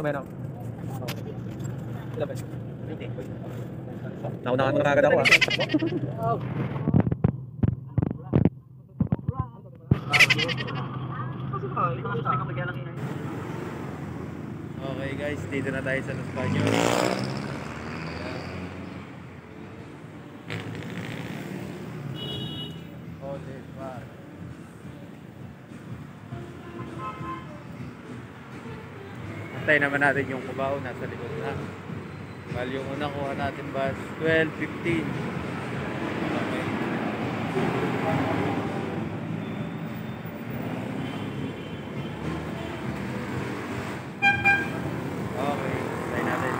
kumain ako. Ilan ba? 20. Naunahan mo na agad ako ah. Okay guys, dito na tayo sa Los Baños. Antayin naman natin yung Cubao, nasa likod na. Bali yung unang kuha natin bus 12:15. Okay. Okay, antayin natin.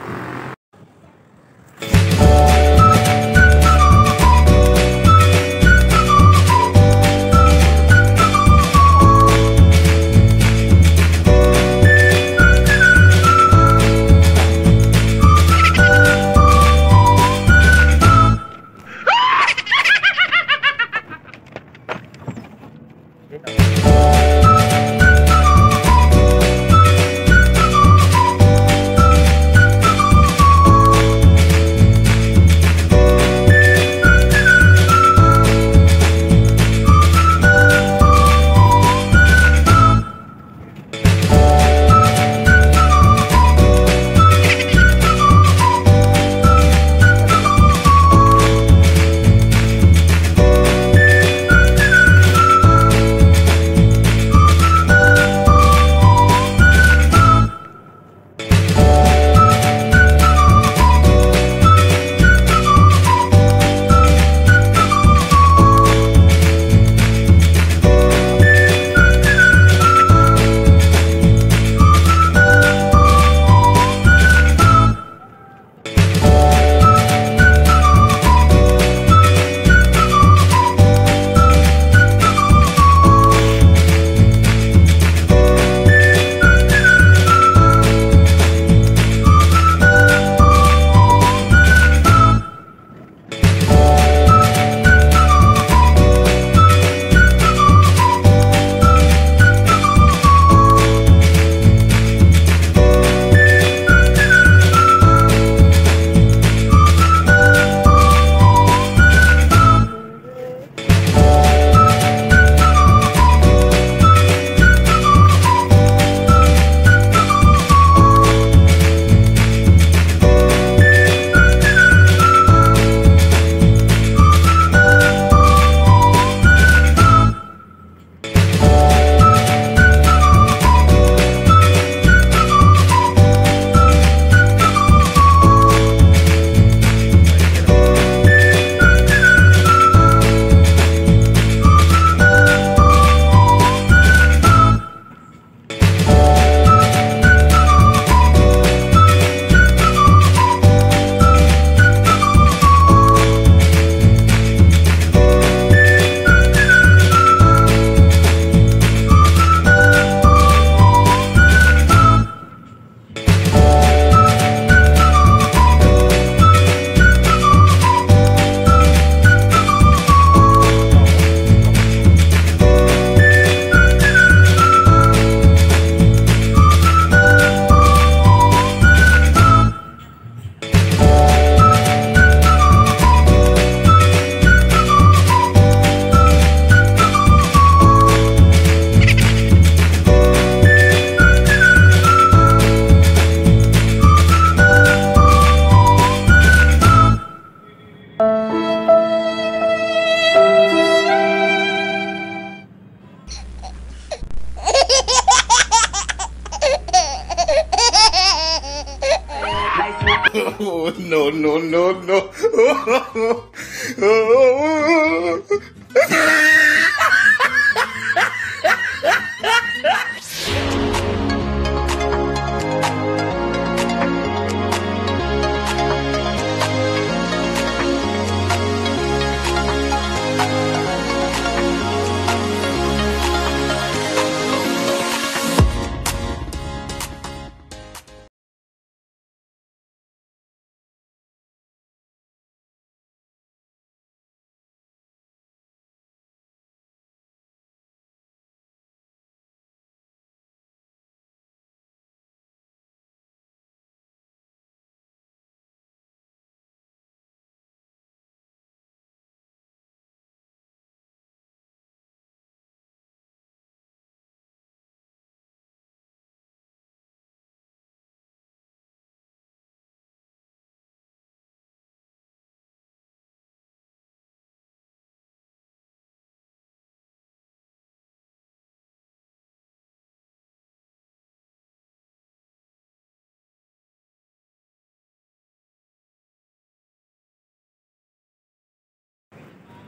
Oh, no, no, no, no.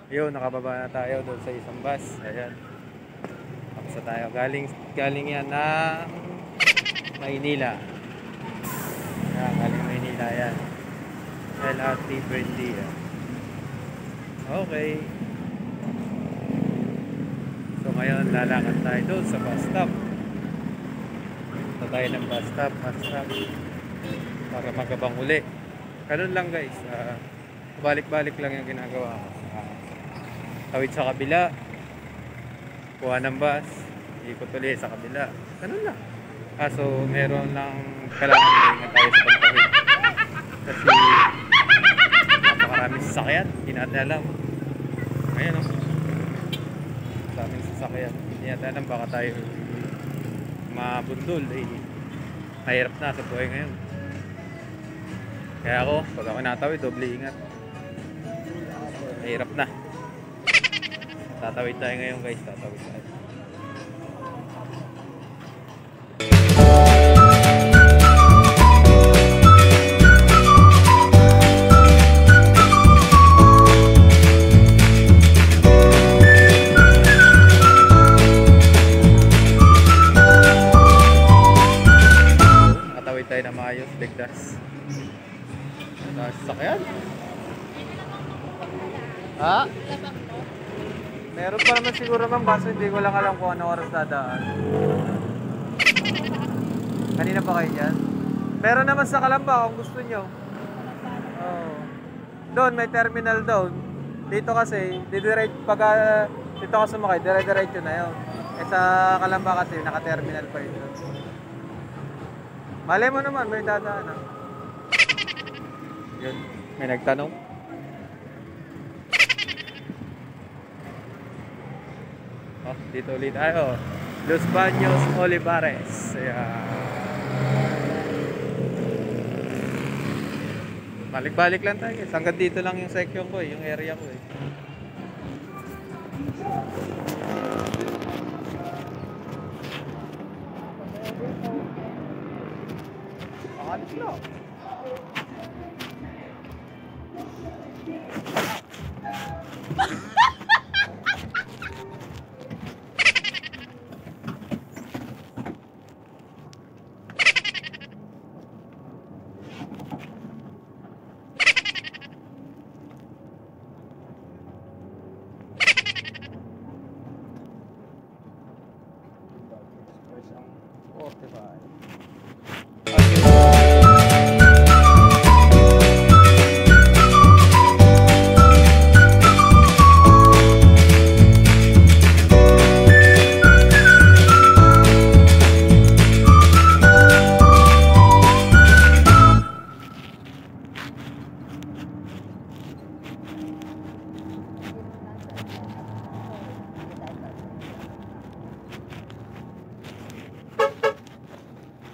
Yun, nakababa na tayo doon sa isang bus. Ayan. Tapos na tayo. Galing yan ng Maynila. Ayan, galing Maynila yan. LRT Buendia. Okay. So ngayon, lalakad tayo doon sa bus stop. Punta tayo ng bus stop. Para magabang uli. Ganun lang guys. Balik-balik lang yung ginagawa ko. Tawid sa kabila, kuha ng bus, ikot ulit sa kabila. Ganun lang. So meron lang kailangan na tayo sa pagtawid. Kasi napakaraming sasakyan, hindi natin alam. Ayan o. Daming sasakyan. Hindi natin alam, baka tayo mabundol. Mahirap na sa buhay ngayon. Kaya ako, pag ako natawid, doble ingat. Mahirap na. Tatawid tayo ngayon guys, tatawid tayo. Tatawid tayo na maayos, ligtas. Sasakyan. Ha? Meron pa naman siguro ng baso, hindi ko lang alam kung ano oras dadaan. Kanina pa kayo dyan? Meron naman sa Calamba kung gusto nyo. Oh. Doon, may terminal doon. Dito kasi, pag dito ka sumakay, dire-diretso na yun. Eh sa Calamba kasi, naka-terminal pa yun doon. Malay mo naman, may dadaan. Yun, may nagtanong. Oh, dito ulit tayo. Los Baños Olivares. Ayan. Balik-balik lang tayo. Hanggang dito lang yung section ko, yung area ko eh. Alis lang.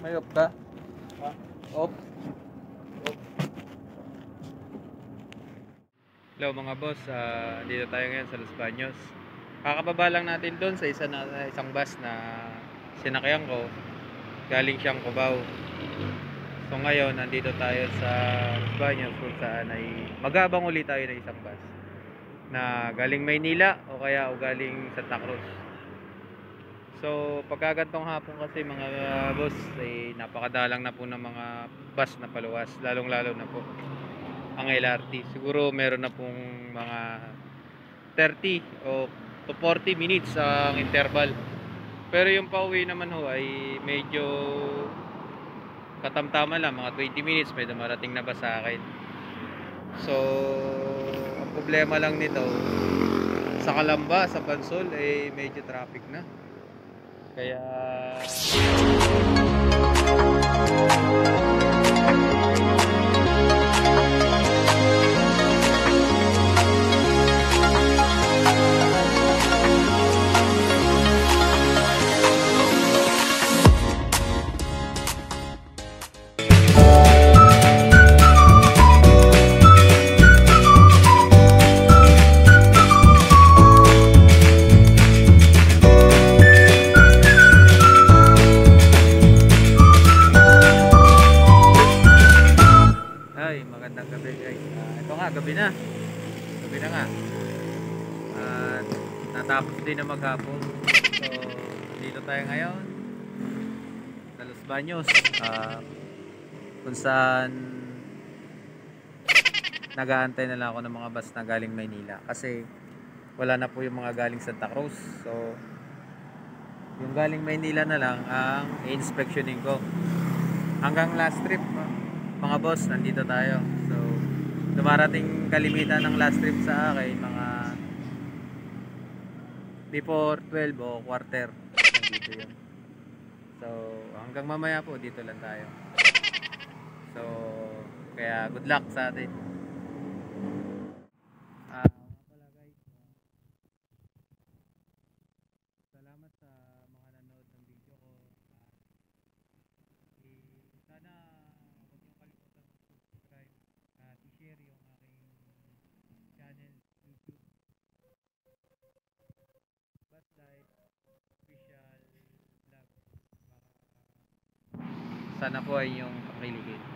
May off ka? Off? Hello mga boss, dito tayo ngayon sa Los Baños. Kakababa lang natin doon sa isang bus na sinakyan ko. Galing siyang Cubao. So ngayon, nandito tayo sa Los Baños kung saan ay magabang ulit tayo ng isang bus na galing Maynila o galing Santa Cruz. So pagkagantong hapon kasi mga boss ay napakadalang na po ng mga bus na paluwas, lalong lalo na po ang LRT. Siguro meron na pong mga 30 o to 40 minutes ang interval. Pero yung pauwi naman ho ay medyo katamtaman lang, mga 20 minutes may dumarating na ba sa akin. So ang problema lang nito sa Calamba, sa Bansol ay medyo traffic na. Kaya gabi na. Gabi na nga. Tapos din na maghapon. So, dito tayo ngayon sa Los Baños. Kung saan nag-aantay na lang ako ng mga bus na galing Maynila. Kasi wala na po yung mga galing Santa Cruz. So, yung galing Maynila na lang ang i-inspectionin ko. Hanggang last trip, mga boss, nandito tayo. So, dumarating kalimitan ng last trip sa akin, mga before 12 o quarter. Nandito yun. So, hanggang mamaya po, dito lang tayo. So, kaya good luck sa atin. Nga pala guys, salamat sa mga nanood ng video ko. Sana huwag niyong kalimutan mag-subscribe at i-share yung aking channel YouTube. Bus Life Official Vlog. Sana po ay yung pakiligin.